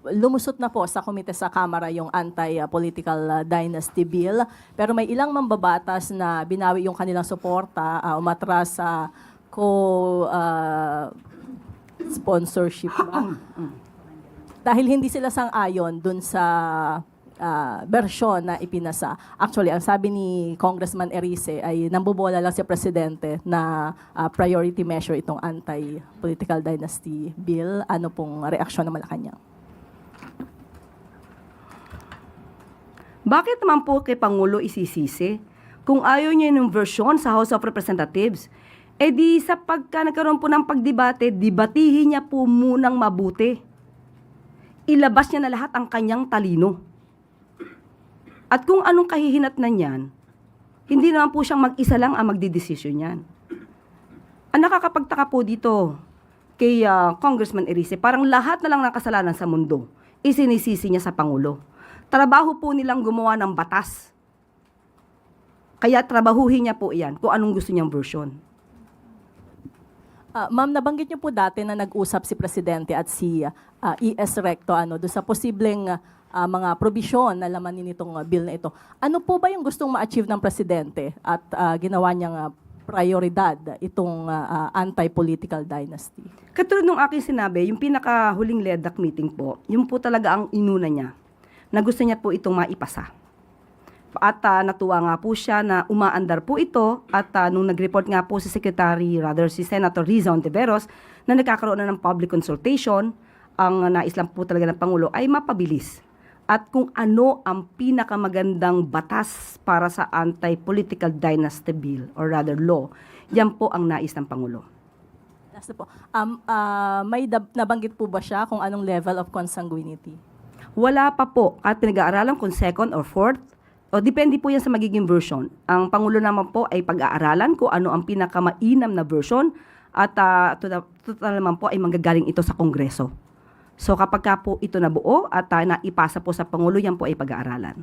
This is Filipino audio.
Lumusot na po sa komite sa Kamara yung anti-political dynasty bill, pero may ilang mambabatas na binawi yung kanilang suporta, umatras sa co-sponsorship ba? Dahil hindi sila sang-ayon dun sa bersyon na ipinasa. Actually, ang sabi ni Congressman Erice ay nambobola lang si Presidente na priority measure itong anti-political dynasty bill. Ano pong reaksyon ng Malacanang? Bakit naman po kay Pangulo isisisi? Kung ayaw niya ng version sa House of Representatives, di sa pagka nagkaroon po ng pagdebate, debatihin niya po munang mabuti. Ilabas niya na lahat ang kanyang talino. At kung anong kahihinatnan niyan, hindi naman po siyang mag-isa lang ang magdidesisyon niyan. Ang nakakapagtaka po dito kay Congressman Erice, parang lahat na lang ng kasalanan sa mundo, isinisisi niya sa Pangulo. Trabaho po nilang gumawa ng batas. Kaya trabahuhin niya po iyan kung anong gusto niyang version. Ma'am, nabanggit niyo po dati na nag-usap si Presidente at si E.S. Recto doon sa posibleng mga probisyon na laman nitong bill na ito. Ano po ba yung gustong ma-achieve ng Presidente at ginawa niyang prioridad itong anti-political dynasty? Katulad nung aking sinabi, yung pinakahuling LEDAC meeting po, yung po talaga ang inuna niya na gusto niya po itong maipasa. At natuwa nga po siya na umaandar po ito at nung nag-report nga po si si Senator Riza Ontiveros na nagkakaroon na ng public consultation, ang nais lang po talaga ng Pangulo ay mapabilis. At kung ano ang pinakamagandang batas para sa anti-political dynasty bill or rather law, yan po ang nais ng Pangulo. Last po, may nabanggit po ba siya kung anong level of consanguinity? Wala pa po at pinag-aaralan kung second or fourth. O depende po yan sa magiging version. Ang Pangulo naman po ay pag-aaralan kung ano ang pinakamainam na version at total naman po ay manggagaling ito sa Kongreso. So kapag ka po ito nabuo at naipasa po sa Pangulo, yan po ay pag-aaralan.